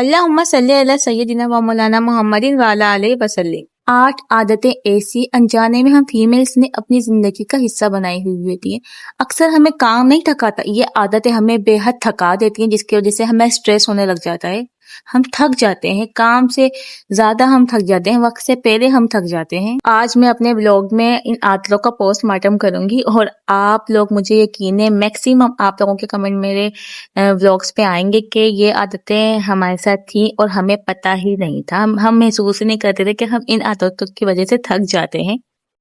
अल्लाहुम्मा सल्ली अला सय्यदिना व मौलाना मुहम्मदिन व अला आलिहि वसल्लम। 8 आदतें ऐसी अनजाने में हम फीमेल्स ने अपनी जिंदगी का हिस्सा बनाई हुई होती है। अक्सर हमें काम नहीं थकाता, ये आदतें हमें बेहद थका देती हैं, जिसकी वजह से हमें स्ट्रेस होने लग जाता है। हम थक जाते हैं, काम से ज्यादा हम थक जाते हैं, वक्त से पहले हम थक जाते हैं। आज मैं अपने ब्लॉग में इन आदतों का पोस्टमार्टम करूंगी और आप लोग, मुझे यकीन है मैक्सिमम आप लोगों के कमेंट मेरे व्लॉग्स पे आएंगे कि ये आदतें हमारे साथ थी और हमें पता ही नहीं था। हम महसूस ही नहीं करते थे कि हम इन आदतों की वजह से थक जाते हैं।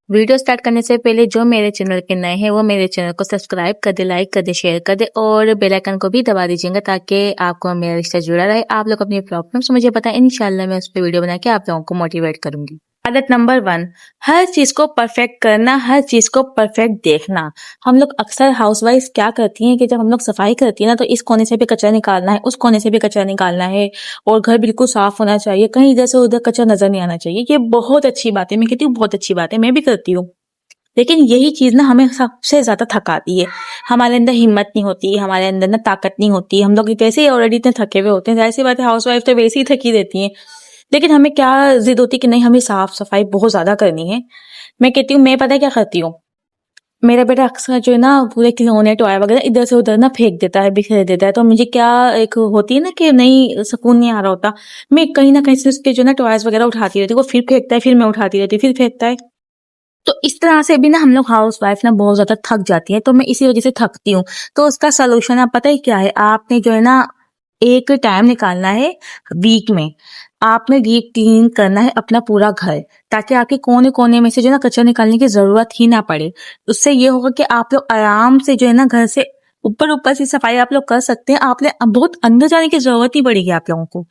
वीडियो स्टार्ट करने से पहले जो मेरे चैनल के नए हैं वो मेरे चैनल को सब्सक्राइब कर दे, लाइक कर दे, शेयर कर दे और बेल आइकन को भी दबा दीजिएगा ताकि आपको मेरा रिश्ता जुड़ा रहे। आप लोग अपनी प्रॉब्लम्स मुझे बताएं, इंशाल्लाह मैं उस पर वीडियो बना के आप लोगों को मोटिवेट करूंगी। आदत नंबर 1, हर चीज को परफेक्ट करना, हर चीज को परफेक्ट देखना। हम लोग अक्सर हाउसवाइफ क्या करती हैं कि जब हम लोग सफाई करती है ना, तो इस कोने से भी कचरा निकालना है, उस कोने से भी कचरा निकालना है और घर बिल्कुल साफ होना चाहिए, कहीं इधर से उधर कचरा नजर नहीं आना चाहिए। ये बहुत अच्छी बात है, मैं कहती हूँ बहुत अच्छी बात है, मैं भी करती हूँ। लेकिन यही चीज ना हमें सबसे ज्यादा थकाती है। हमारे अंदर हिम्मत नहीं होती, हमारे अंदर ना ताकत नहीं होती। हम लोग वैसे ही ऑलरेडी इतने थके हुए होते हैं, जाहिर सी बात है हाउसवाइफ तो वैसे ही थकी रहती हैं। लेकिन हमें क्या जिद होती है कि नहीं, हमें साफ सफाई बहुत ज्यादा करनी है। मैं कहती हूँ, मैं पता है क्या करती हूँ, मेरा बेटा अक्सर जो है ना पूरे खिलौने टॉय वगैरह इधर से उधर ना फेंक देता है, बिखेर देता है। तो मुझे क्या एक होती है ना कि नहीं, सुकून नहीं आ रहा होता। मैं कहीं ना कहीं से उसके जो ना टॉयज वगैरह उठाती रहती हूँ, वो फिर फेंकता है, फिर मैं उठाती रहती हूँ, फिर फेंकता है। तो इस तरह से भी ना हम लोग हाउस वाइफ ना बहुत ज्यादा थक जाती है, तो मैं इसी वजह से थकती हूँ। तो उसका सोल्यूशन आप पता है क्या है, आपने जो है ना एक टाइम निकालना है वीक में, आपने डीप क्लीन करना है अपना पूरा घर, ताकि आपके कोने कोने में से जो है ना कचरा निकालने की जरूरत ही ना पड़े। उससे ये होगा कि आप लोग आराम से जो है ना घर से ऊपर ऊपर से सफाई आप लोग कर सकते हैं, आपने बहुत अंदर जाने की जरूरत नहीं पड़ेगी आप लोगों को।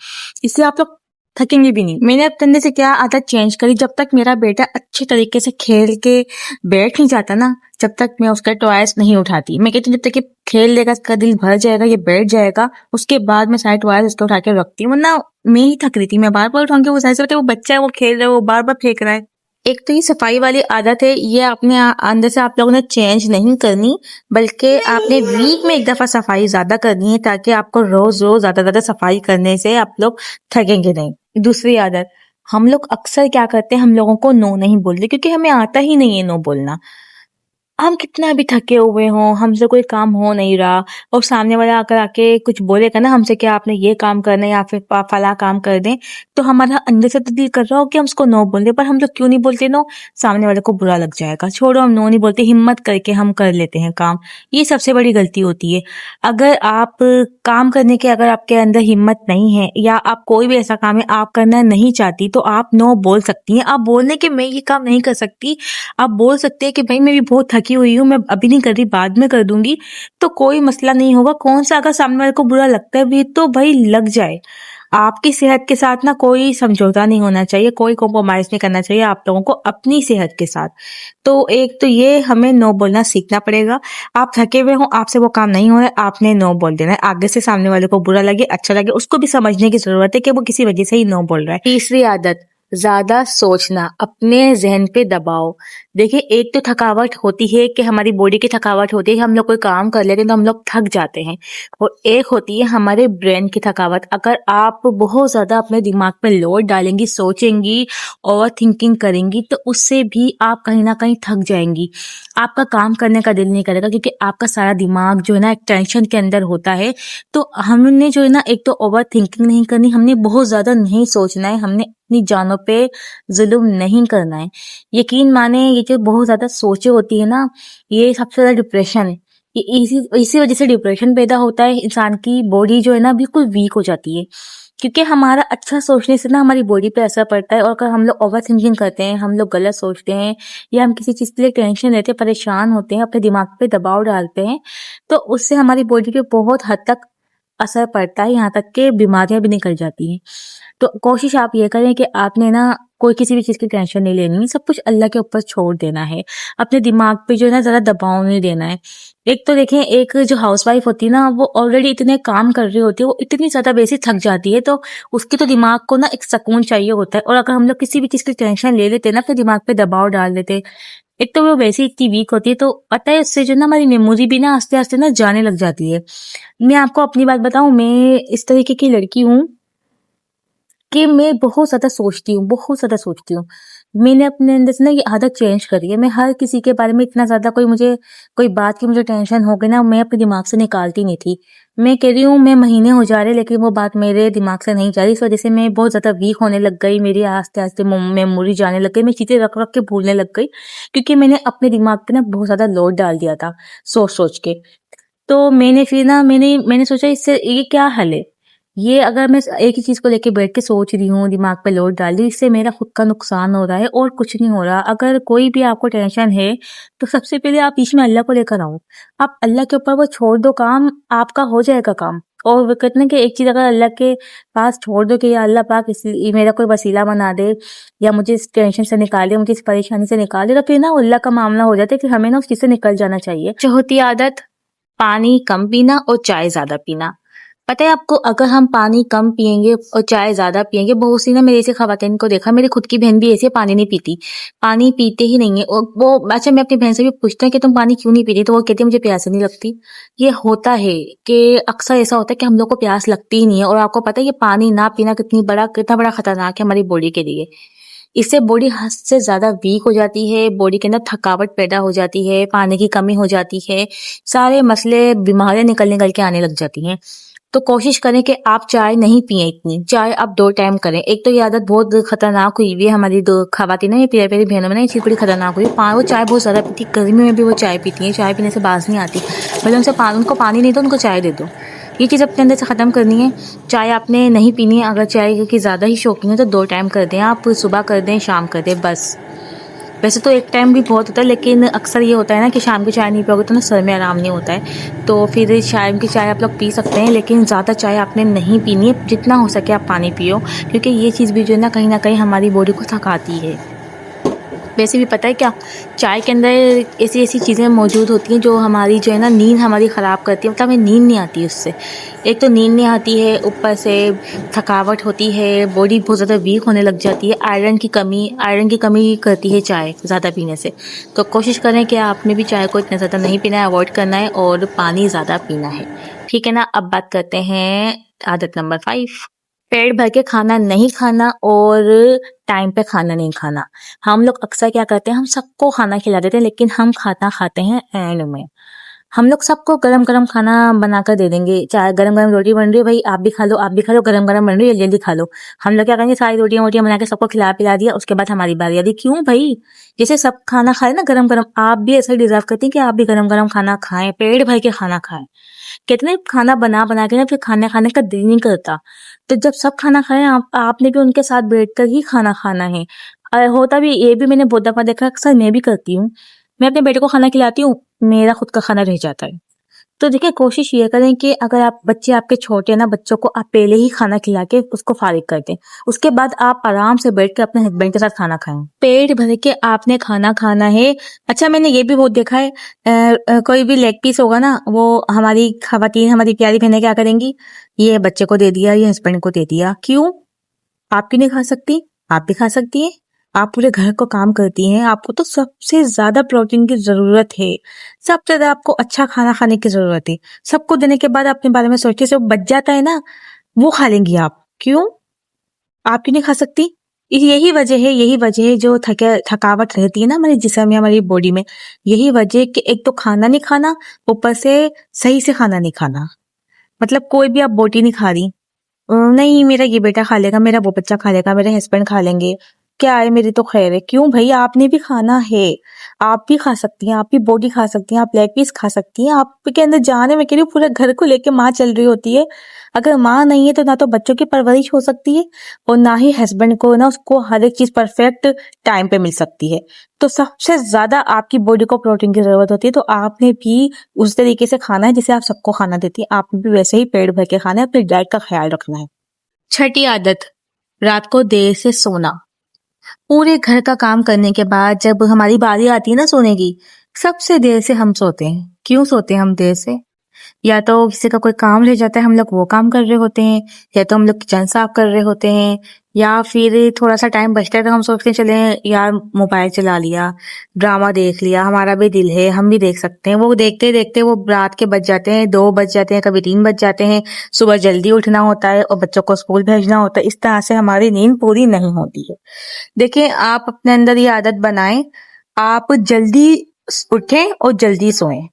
इससे आप लोग थकेंगे भी नहीं। मैंने अपने अंदर से क्या आदत चेंज करी, जब तक मेरा बेटा अच्छे तरीके से खेल के बैठ नहीं जाता ना, जब तक मैं उसका टॉयज नहीं उठाती। मैं कहती हूँ जब तक ये खेल लेगा, इसका दिल भर जाएगा, ये बैठ जाएगा, उसके बाद मैं सारे टॉयज उसको उठा के रखती हूँ। वरना मैं ही थक रही थी, मैं बार बार उठाऊंगी, वो साइड से वो बच्चा है, वो खेल रहा है, वो बार बार फेंक रहा है। एक तो ये सफाई वाली आदत है, ये अपने अंदर से आप लोगों ने चेंज नहीं करनी, बल्कि आपने वीक में एक दफा सफाई ज्यादा करनी है, ताकि आपको रोज रोज ज्यादा ज्यादा सफाई करने से आप लोग थकेंगे नहीं। दूसरी आदत, हम लोग अक्सर क्या करते हैं, हम लोगों को नो नहीं बोलते, क्योंकि हमें आता ही नहीं है नो बोलना। हम कितना भी थके हुए हों, हमसे कोई काम हो नहीं रहा और सामने वाला आकर आके कुछ बोलेगा ना हमसे कि आपने ये काम करना है या फिर फला काम कर दें, तो हमारा अंदर से तो दिल कर रहा हो कि हम उसको नो बोल दें, पर हम लोग क्यों नहीं बोलते नो, सामने वाले को बुरा लग जाएगा, छोड़ो हम नो नहीं बोलते, हिम्मत करके हम कर लेते हैं काम। ये सबसे बड़ी गलती होती है। अगर आप काम करने के, अगर आपके अंदर हिम्मत नहीं है या आप कोई भी ऐसा काम है आप करना नहीं चाहती, तो आप नो बोल सकती हैं। आप बोलने के मैं ये काम नहीं कर सकती, आप बोल सकते हैं कि भाई मैं भी बहुत थकी हुई हूँ, मैं अभी नहीं कर रही, बाद में कर दूंगी, तो कोई मसला नहीं होगा। कौन सा, अगर सामने वाले को बुरा लगता है भी तो भाई लग जाए। आपकी सेहत के साथ ना कोई समझौता नहीं होना चाहिए, कोई कॉम्प्रोमाइज नहीं करना चाहिए आप लोगों को अपनी सेहत के साथ। तो एक तो ये हमें नो बोलना सीखना पड़ेगा। आप थके हुए हो, आपसे वो काम नहीं हो रहा है, आपने नो बोल देना है। आगे से सामने वाले को बुरा लगे अच्छा लगे, उसको भी समझने की जरूरत है कि वो किसी वजह से ही नो बोल रहा है। तीसरी आदत, ज्यादा सोचना, अपने जहन पे दबाव। देखिए, एक तो थकावट होती है कि हमारी बॉडी की थकावट होती है, हम लोग कोई काम कर लेते हैं तो हम लोग थक जाते हैं, और एक होती है हमारे ब्रेन की थकावट। अगर आप बहुत ज्यादा अपने दिमाग पे लोड डालेंगी, सोचेंगी, ओवर थिंकिंग करेंगी, तो उससे भी आप कहीं ना कहीं थक जाएंगी, आपका काम करने का दिल नहीं करेगा, क्योंकि आपका सारा दिमाग जो है ना एक टेंशन के अंदर होता है। तो हमने जो है ना, एक तो ओवर थिंकिंग नहीं करनी, हमने बहुत ज्यादा नहीं सोचना है, हमने अपनी जानों पे जुल्म नहीं करना है। यकीन माने, ये जो बहुत ज्यादा सोचे होती है ना, ये सबसे ज्यादा डिप्रेशन है। ये इसी वजह से डिप्रेशन पैदा होता है, इंसान की बॉडी जो है ना बिल्कुल वीक हो जाती है, क्योंकि हमारा अच्छा सोचने से ना हमारी बॉडी पे असर पड़ता है। और अगर हम लोग ओवर थिंकिंग करते हैं, हम लोग गलत सोचते हैं, या हम किसी चीज के लिए टेंशन लेते हैं, परेशान होते हैं, अपने दिमाग पे दबाव डालते हैं, तो उससे हमारी बॉडी पे बहुत हद तक असर पड़ता है, यहाँ तक कि बीमारियां भी निकल जाती हैं। तो कोशिश आप ये करें कि आपने ना कोई किसी भी चीज की टेंशन नहीं लेनी है, सब कुछ अल्लाह के ऊपर छोड़ देना है, अपने दिमाग पे जो है ना ज्यादा दबाव नहीं देना है। एक तो देखें, एक जो हाउसवाइफ होती है ना, वो ऑलरेडी इतने काम कर रही होती है, वो इतनी ज्यादा बेसी थक जाती है, तो उसके तो दिमाग को ना एक सुकून चाहिए होता है। और अगर हम लोग किसी भी चीज की टेंशन ले लेते हैं ना, अपने दिमाग पे दबाव डाल देते हैं, एक तो वो वैसे ही इतनी वीक होती है, तो पता है उससे जो ना हमारी मेमोरी भी ना आस्ते आस्ते ना जाने लग जाती है। मैं आपको अपनी बात बताऊं, मैं इस तरीके की लड़की हूँ कि मैं बहुत ज़्यादा सोचती हूँ, बहुत ज़्यादा सोचती हूँ। मैंने अपने अंदर से ना ये आदत चेंज करी है। मैं हर किसी के बारे में इतना ज़्यादा कोई बात की मुझे टेंशन हो गई ना, मैं अपने दिमाग से निकालती नहीं थी। मैं कह रही हूँ मैं महीने हो जा रहे लेकिन वो बात मेरे दिमाग से नहीं जा रही। इस वज़ह से मैं बहुत ज़्यादा वीक होने लग गई। मेरी आस्ते-आस्ते मेमोरी जाने लग गई। मैं चीज़ें रख-रख के भूलने लग गई क्योंकि मैंने अपने दिमाग पे ना बहुत ज़्यादा लोड डाल दिया था सोच-सोच के। तो मैंने फिर ना मैंने सोचा इससे ये क्या हल है? ये अगर मैं एक ही चीज़ को लेके बैठ के सोच रही हूँ, दिमाग पे लोड डाल रही हूँ, इससे मेरा खुद का नुकसान हो रहा है और कुछ नहीं हो रहा। अगर कोई भी आपको टेंशन है, तो सबसे पहले आप बीच में अल्लाह को लेकर आओ। आप अल्लाह के ऊपर वो छोड़ दो काम, आपका हो जाएगा काम। और वो कहते हैं कि एक चीज़ अगर अल्लाह के पास छोड़ दो कि या अल्लाह पाक ये मेरा कोई वसीला बना दे या मुझे इस टेंशन से निकाल दे, मुझे इस परेशानी से निकाल दे, तो फिर ना अल्लाह का मामला हो जाता है कि हमें ना उस चीज़ से निकल जाना चाहिए। चौथी आदत, पानी कम पीना और चाय ज़्यादा पीना। पता है आपको, अगर हम पानी कम पिएँगे और चाय ज़्यादा पिएँगे, बहुत सी ना मेरे जैसी ख़वातीन को देखा, मेरी खुद की बहन भी ऐसी है, पानी नहीं पीती। पानी पीते ही नहीं है और वो अच्छा मैं अपनी बहन से भी पूछती हूँ कि तुम पानी क्यों नहीं पीती? तो वो कहती है मुझे प्यास ही नहीं लगती। ये होता है कि अक्सर ऐसा होता है कि हम लोग को प्यास लगती ही नहीं है और आपको पता है ये पानी ना पीना कितना बड़ा खतरनाक है हमारी बॉडी के लिए। इससे बॉडी हद से ज़्यादा वीक हो जाती है, बॉडी के अंदर थकावट पैदा हो जाती है, पानी की कमी हो जाती है, सारे मसले, बीमारियाँ निकल के आने लग जाती हैं। तो कोशिश करें कि आप चाय नहीं पिएँ इतनी, चाय आप 2 टाइम करें। एक तो ये आदत बहुत खतरनाक हुई हुई है हमारी दो ख़वातीन है, ये प्यारी-प्यारी बहनों में ना ये चीज़ बड़ी खतरनाक हुई है। वो चाय बहुत ज़्यादा पीती, गर्मी में भी वो चाय पीती हैं, चाय पीने से बाज़ नहीं आती। भले उनको पानी नहीं दो, उनको चाय दे दो। ये चीज़ अपने अंदर से ख़त्म करनी है। चाय आपने नहीं पीनी है, अगर चाय की ज़्यादा ही शौकीन है तो 2 टाइम कर दें आप, सुबह कर दें, शाम कर दें, बस। वैसे तो 1 टाइम भी बहुत होता है लेकिन अक्सर ये होता है ना कि शाम की चाय नहीं पियोगे तो ना सर में आराम नहीं होता है। तो फिर शाम की चाय आप लोग पी सकते हैं लेकिन ज़्यादा चाय आपने नहीं पीनी है, जितना हो सके आप पानी पियो क्योंकि ये चीज़ भी जो है ना कहीं न कहीं हमारी बॉडी को थकाती है। वैसे भी पता है क्या, चाय के अंदर ऐसी-ऐसी चीज़ें मौजूद होती हैं जो हमारी जो है ना नींद हमारी ख़राब करती है, मतलब हमें नींद नहीं आती उससे। एक तो नींद नहीं आती है, ऊपर से थकावट होती है, बॉडी बहुत ज़्यादा वीक होने लग जाती है, आयरन की कमी करती है चाय ज़्यादा पीने से। तो कोशिश करें कि आपने भी चाय को इतना ज़्यादा नहीं पीना है, अवॉइड करना है और पानी ज़्यादा पीना है। ठीक है ना? अब बात करते हैं आदत नंबर 5, पेट भर के खाना नहीं खाना और टाइम पे खाना नहीं खाना। हम लोग अक्सर क्या करते हैं, हम सबको खाना खिला देते हैं लेकिन हम खाना खाते हैं एंड में। हम लोग सबको गरम-गरम खाना बनाकर दे देंगे, चाहे गरम-गरम रोटी बन रही है, भई आप भी खा लो, गरम-गरम बन रही है, जल्दी-जल्दी खा लो। हम लोग क्या करेंगे, सारी रोटियाँ-वोटियाँ बना के सबको खिला-पिला दिया, उसके बाद हमारी बारी आती है। क्यों भई? जैसे सब खाना खाए ना गरम-गरम, आप भी ऐसा ही डिज़र्व करती हैं कि आप भी गरम-गरम खाना खाएँ, पेट भर के खाना खाएँ। कहते हैं ना खाना बना-बना के ना फिर खाना खाने का दिल नहीं करता। तो जब सब खाना खाएँ आपने भी उनके साथ बैठकर ही खाना खाना है। होता भी ये भी मैंने बहुत दफ़ा देखा है, अक्सर मैं भी करती हूँ। मैं अपने बेटे को खाना खिलाती हूँ, मेरा खुद का खाना रह जाता है। तो देखिए कोशिश ये करें कि अगर बच्चे आपके छोटे हैं ना, बच्चों को आप पहले ही खाना खिला के उसको फ़ारिग कर दें। उसके बाद आप आराम से बैठ के अपने हस्बैंड के साथ खाना खाएँ। पेट भर के आपने खाना खाना है। अच्छा मैंने ये भी बहुत देखा है, कोई भी लेग पीस होगा ना, वो हमारी ख़वातीन, हमारी प्यारी बहनें क्या करेंगी, ये बच्चे को दे दिया, ये हस्बैंड को दे दिया। क्यों? आप क्यों नहीं खा सकती? आप भी खा सकती हैं। आप पूरे घर को काम करती हैं, आपको तो सबसे ज़्यादा प्रोटीन की ज़रूरत है। सबसे ज़्यादा आपको अच्छा खाना खाने की ज़रूरत है। सबको देने के बाद अपने बारे में सोचिए, जो बच जाता है ना, वो खा लेंगी आप। क्यों? आप क्यों नहीं खा सकती? यही वजह है जो थकावट रहती है ना हमारे जिस्म या हमारी बॉडी में। यही वजह है कि एक तो खाना नहीं खाना, ऊपर से सही से खाना नहीं खाना। मतलब कोई भी आप बोटी नहीं खा रही, नहीं मेरा ये बेटा खा लेगा, मेरा वो बच्चा खा लेगा, मेरे हस्बैंड खा लेंगे, क्या है मेरी तो खैर है। क्यों भई, आपने भी खाना है, आप भी खा सकती हैं, आप भी बोटी खा सकती हैं, आप लेग पीस खा सकती हैं। आपके अंदर जान है, मैं कह रही हूँ पूरे घर को लेके माँ चल रही होती है। अगर माँ नहीं है तो ना तो बच्चों की परवरिश हो सकती है और ना ही हस्बैंड को ना उसको हर एक चीज परफेक्ट टाइम पे मिल सकती है। तो सबसे ज्यादा आपकी बॉडी को प्रोटीन की जरूरत होती है, तो आपने भी उस तरीके से खाना है जिसे आप सबको खाना देती है, आपने भी वैसे ही पेट भर के खाना है, अपनी डाइट का ख्याल रखना है। छठी आदत, रात को देर से सोना। पूरे घर का काम करने के बाद जब हमारी बारी आती है ना सोने की, सबसे देर से हम सोते हैं। क्यों सोते हैं हम देर से? या तो किसी का कोई काम रह जाता है, हम लोग वो काम कर रहे होते हैं, या तो हम लोग किचन साफ कर रहे होते हैं, या फिर थोड़ा सा टाइम बचता है तो हम सोचते हैं चले यार मोबाइल चला लिया, ड्रामा देख लिया, हमारा भी दिल है हम भी देख सकते हैं। वो देखते देखते वो रात के बज जाते हैं, 2 बज जाते हैं, कभी 3 बज जाते हैं। सुबह जल्दी उठना होता है और बच्चों को स्कूल भेजना होता है। इस तरह से हमारी नींद पूरी नहीं होती है। देखिए, आप अपने अंदर ये आदत बनाएं, आप जल्दी उठें और जल्दी सोएं।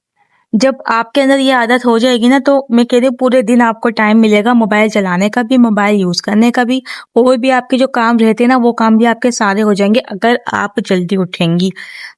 जब आपके अंदर ये आदत हो जाएगी ना, तो मैं कह रही हूँ पूरे दिन आपको टाइम मिलेगा मोबाइल चलाने का भी, मोबाइल यूज करने का भी, और भी आपके जो काम रहते हैं ना वो काम भी आपके सारे हो जाएंगे अगर आप जल्दी उठेंगी।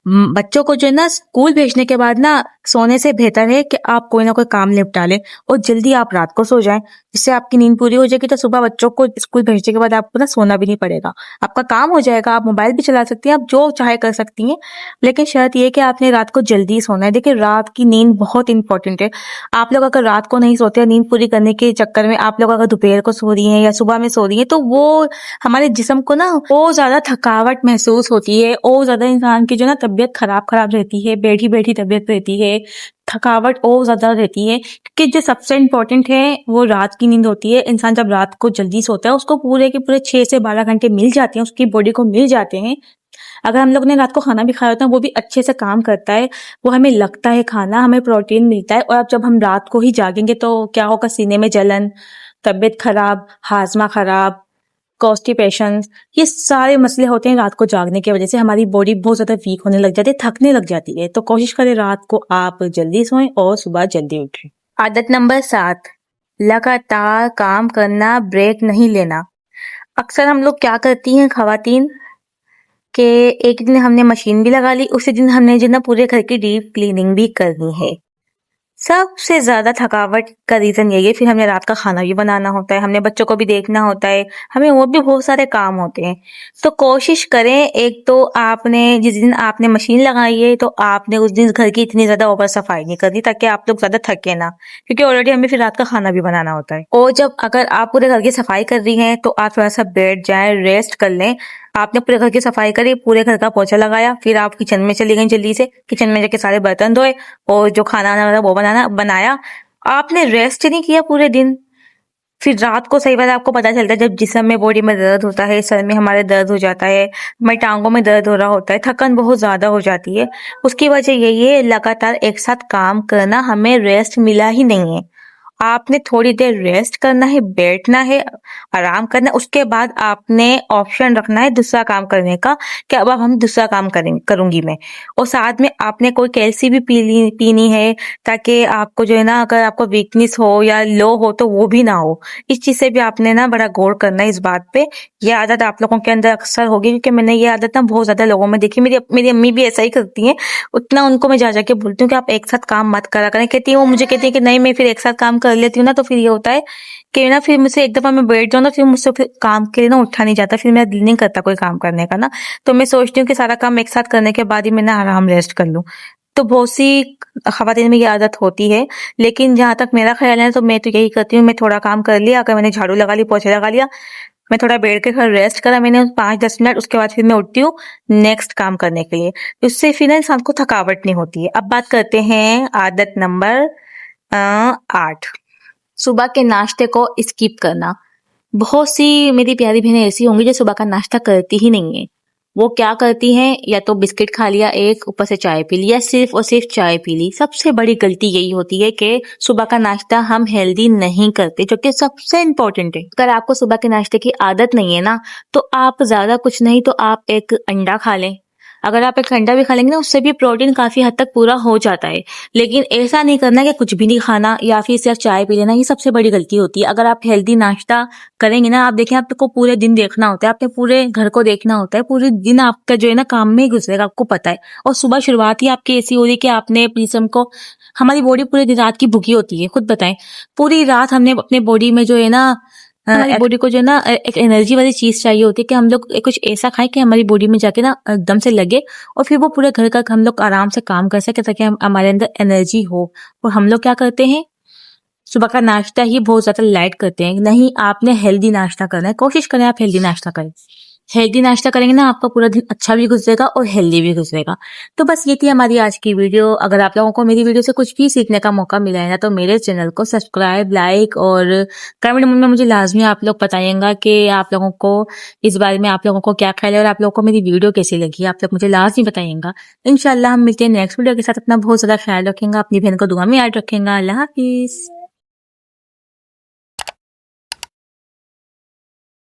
बच्चों को जो है ना स्कूल भेजने के बाद ना सोने से बेहतर है कि आप कोई ना कोई काम निपटा लें और जल्दी आप रात को सो जाएं, जिससे आपकी नींद पूरी हो जाएगी। तो सुबह बच्चों को स्कूल भेजने के बाद आपको ना सोना भी नहीं पड़ेगा, आपका काम हो जाएगा, आप मोबाइल भी चला सकती हैं, आप जो चाहे कर सकती हैं। लेकिन शर्त ये है कि आपने रात को जल्दी सोना है। देखिए, रात की नींद बहुत इंपॉर्टेंट है। आप लोग अगर रात को नहीं सोते, नींद पूरी करने के चक्कर में आप लोग अगर दोपहर को सो रही हैं या सुबह में सो रही हैं, तो वो हमारे जिस्म को ना और ज्यादा थकावट महसूस होती है, और ज्यादा इंसान की जो ना तबीयत खराब रहती है, बैठी बैठी तबीयत रहती है, थकावट और ज्यादा रहती है। क्योंकि जो सबसे इम्पोर्टेंट है वो रात की नींद होती है। इंसान जब रात को जल्दी सोता है उसको पूरे के पूरे 6 से 12 घंटे मिल जाते हैं, उसकी बॉडी को मिल जाते हैं। अगर हम लोग ने रात को खाना भी खाया होता है वो भी अच्छे से काम करता है, वो हमें लगता है खाना, हमें प्रोटीन मिलता है। और अब जब हम रात को ही जागेंगे तो क्या होगा, सीने में जलन, तबीयत खराब, हाजमा खराब, कॉन्स्टिपेशन, ये सारे मसले होते हैं रात को जागने की वजह से। हमारी बॉडी बहुत ज्यादा वीक होने लग जाती है, थकने लग जाती है। तो कोशिश करें रात को आप जल्दी सोएं और सुबह जल्दी उठें। आदत नंबर 7, लगातार काम करना, ब्रेक नहीं लेना। अक्सर हम लोग क्या करती हैं खवातीन कि एक दिन हमने मशीन भी लगा ली, उसी दिन हमने जो ना पूरे घर की डीप क्लीनिंग भी करनी है। सबसे ज्यादा थकावट का रीजन यही है। फिर हमें रात का खाना भी बनाना होता है, हमने बच्चों को भी देखना होता है, हमें और भी बहुत सारे काम होते हैं। तो कोशिश करें, एक तो आपने जिस दिन आपने मशीन लगाई है तो आपने उस दिन घर की इतनी ज्यादा ओवर सफाई नहीं करनी ताकि आप लोग ज्यादा थके ना, क्योंकि ऑलरेडी हमें फिर रात का खाना भी बनाना होता है। और जब अगर आप पूरे घर की सफाई कर रही हैं तो आप थोड़ा सा बैठ जाएं, रेस्ट कर लें। आपने पूरे घर की सफाई करी, पूरे घर का पोछा लगाया, फिर आप किचन में चली गई, जल्दी से किचन में जाके सारे बर्तन धोए और जो खाना वाना वो बनाया। आपने रेस्ट नहीं किया पूरे दिन। फिर रात को सही बात आपको पता चलता है जब जिस्म में, बॉडी में दर्द होता है, सर में हमारे दर्द हो जाता है, हमारी टांगों में दर्द हो रहा होता है, थकन बहुत ज्यादा हो जाती है। उसकी वजह यही है, लगातार एक साथ काम करना, हमें रेस्ट मिला ही नहीं है। आपने थोड़ी देर रेस्ट करना है, बैठना है, आराम करना है। उसके बाद आपने ऑप्शन रखना है दूसरा काम करने का कि अब हम दूसरा काम करूंगी मैं। और साथ में आपने कोई कैल्सी भी पीनी है ताकि आपको जो है ना, अगर आपको वीकनेस हो या लो हो तो वो भी ना हो। इस चीज से भी आपने ना बड़ा गौर करना है इस बात पे। ये आदत आप लोगों के अंदर अक्सर होगी, क्योंकि मैंने ये आदत ना बहुत ज्यादा लोगों में देखी। मेरी अम्मी भी ऐसा ही करती हैं। उतना उनको मैं जा जाके बोलती हूँ कि आप एक साथ काम मत करा करें। कहती है वो, मुझे कहती है कि नहीं मैं फिर एक साथ काम कर लेती हूँ ना, तो फिर ये होता है कि ना फिर मुझसे एक दफा मैं बैठ जाऊँ ना, फिर मुझसे फिर काम के लिए ना उठा नहीं जाता, फिर मेरा दिल नहीं करता कोई काम करने का ना। तो मैं सोचती हूँ कि सारा काम एक साथ करने के बाद ही मैं ना आराम रेस्ट कर लूँ। तो बहुत सी खवातीन में ये आदत होती है। लेकिन जहां तक मेरा ख्याल है तो मैं तो यही करती हूँ, मैं थोड़ा काम कर लिया, अगर मैंने झाड़ू लगा ली, पोछा लगा लिया, मैं थोड़ा बैठ के फिर रेस्ट करा मैंने 5-10 मिनट, उसके बाद फिर मैं उठती हूँ नेक्स्ट काम करने के लिए। उससे फिर ना इंसान को थकावट नहीं होती है। अब बात करते हैं आदत नंबर 8, सुबह के नाश्ते को स्किप करना। बहुत सी मेरी प्यारी बहनें ऐसी होंगी जो सुबह का नाश्ता करती ही नहीं है। वो क्या करती हैं, या तो बिस्किट खा लिया एक, ऊपर से चाय पी लिया, सिर्फ और सिर्फ चाय पी ली। सबसे बड़ी गलती यही होती है कि सुबह का नाश्ता हम हेल्दी नहीं करते, जो कि सबसे इम्पोर्टेंट है। अगर आपको सुबह के नाश्ते की आदत नहीं है ना, तो आप ज्यादा कुछ नहीं तो आप एक अंडा खा लें। अगर आप एक अंडा भी खा लेंगे ना, उससे भी प्रोटीन काफी हद तक पूरा हो जाता है। लेकिन ऐसा नहीं करना कि कुछ भी नहीं खाना या फिर सिर्फ चाय पी लेना, ये सबसे बड़ी गलती होती है। अगर आप हेल्दी नाश्ता करेंगे ना, आप देखें, आपको पूरे दिन देखना होता है, आपने पूरे घर को देखना होता है, पूरे दिन आपका जो है ना काम में ही गुजरेगा, आपको पता है। और सुबह शुरुआत ही आपकी ऐसी हो रही है कि आपने अपनी जिस्म को, हमारी बॉडी पूरे दिन रात की भूखी होती है, खुद बताएं। पूरी रात हमने अपने बॉडी में जो है ना, हमारी बॉडी को जो है ना एक एनर्जी वाली चीज चाहिए होती है कि हम लोग कुछ ऐसा खाएं कि हमारी बॉडी में जाके ना एकदम से लगे, और फिर वो पूरे घर का हम लोग आराम से काम कर सके, ताकि हमारे अंदर एनर्जी हो। और हम लोग क्या करते हैं, सुबह का नाश्ता ही बहुत ज्यादा लाइट करते हैं। नहीं, आपने हेल्दी नाश्ता करना है, कोशिश करें आप हेल्दी नाश्ता करें। हेल्दी नाश्ता करेंगे ना, आपका पूरा दिन अच्छा भी गुजरेगा और हेल्दी भी गुजरेगा। तो बस ये थी हमारी आज की वीडियो। अगर आप लोगों को मेरी वीडियो से कुछ भी सीखने का मौका मिला है ना, तो मेरे चैनल को सब्सक्राइब, लाइक और कमेंट में मुझे लाजमी आप लोग बताइएगा कि आप लोगों को इस बारे में आप लोगों को क्या ख्याल है और आप लोगों को मेरी वीडियो कैसी लगी, आप लोग मुझे लाजमी बताइएगा। इंशाल्लाह हम मिलते हैं नेक्स्ट वीडियो के साथ। अपना बहुत ज़्यादा ख्याल रखेंगे, अपनी बहन को दुआ में याद रखेंगे। अल्लाह हाफिज़।